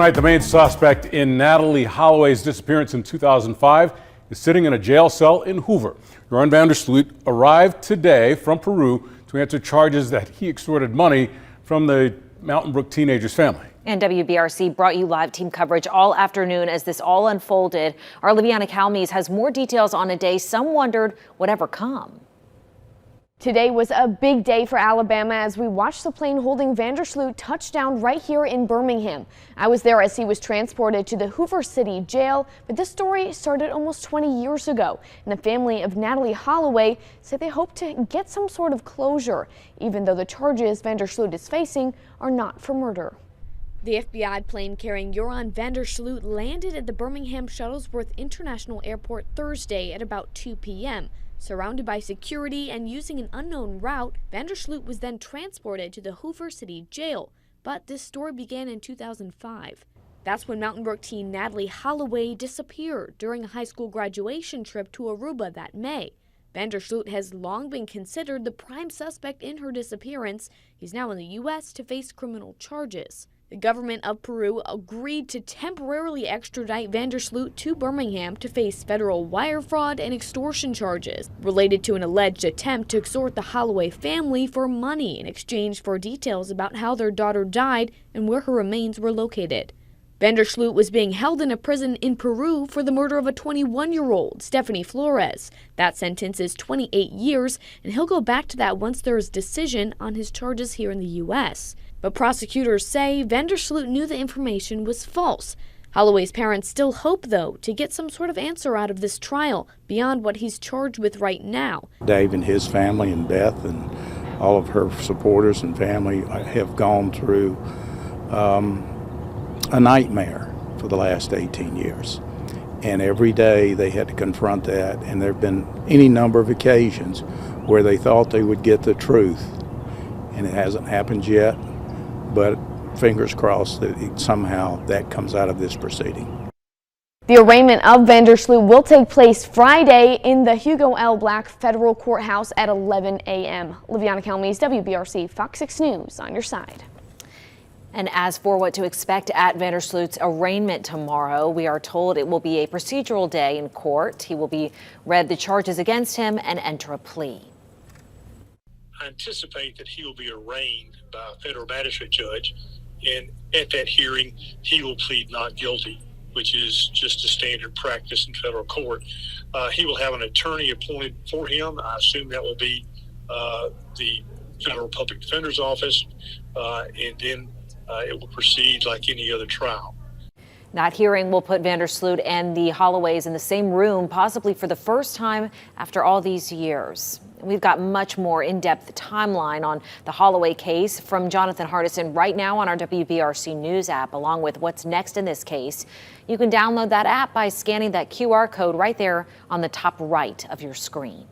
Tonight, the main suspect in Natalee Holloway's disappearance in 2005 is sitting in a jail cell in Hoover. Joran Sloot arrived today from Peru to answer charges that he extorted money from the Mountain Brook teenager's family. And WBRC brought you live team coverage all afternoon as this all unfolded. Our Liviana Calmes has more details on a day some wondered would ever come. Today was a big day for Alabama as we watched the plane holding Sloot touch down right here in Birmingham. I was there as he was transported to the Hoover City jail, but this story started almost 20 years ago. And the family of Natalee Holloway said they hope to get some sort of closure, even though the charges Sloot is facing are not for murder. The FBI plane carrying Joran Sloot landed at the Birmingham Shuttlesworth International Airport Thursday at about 2 p.m. Surrounded by security and using an unknown route, Sloot was then transported to the Hoover City Jail. But this story began in 2005. That's when Mountain Brook teen Natalee Holloway disappeared during a high school graduation trip to Aruba that May. Sloot has long been considered the prime suspect in her disappearance. He's now in the U.S. to face criminal charges. The government of Peru agreed to temporarily extradite Sloot to Birmingham to face federal wire fraud and extortion charges related to an alleged attempt to extort the Holloway family for money in exchange for details about how their daughter died and where her remains were located. Sloot was being held in a prison in Peru for the murder of a 21-year-old, Stephanie Flores. That sentence is 28 years, and he'll go back to that once there is decision on his charges here in the U.S. But prosecutors say Sloot knew the information was false. Holloway's parents still hope, though, to get some sort of answer out of this trial beyond what he's charged with right now. Dave and his family and Beth and all of her supporters and family have gone through a nightmare for the last 18 years. And every day they had to confront that, and there have been any number of occasions where they thought they would get the truth, and it hasn't happened yet. But fingers crossed that somehow that comes out of this proceeding. The arraignment of Sloot will take place Friday in the Hugo L. Black Federal Courthouse at 11 a.m. Liviana Calmes, WBRC, Fox 6 News, on your side. And as for what to expect at Sloot's arraignment tomorrow, we are told it will be a procedural day in court. He will be read the charges against him and enter a plea. I anticipate that he will be arraigned by a federal magistrate judge, and at that hearing he will plead not guilty, which is just a standard practice in federal court. He will have an attorney appointed for him. I assume that will be the Federal Public Defender's Office, and then it will proceed like any other trial. That hearing will put Sloot and the Holloways in the same room, possibly for the first time after all these years. We've got much more in-depth timeline on the Holloway case from Jonathan Hardison right now on our WBRC News app, along with what's next in this case. You can download that app by scanning that QR code right there on the top right of your screen.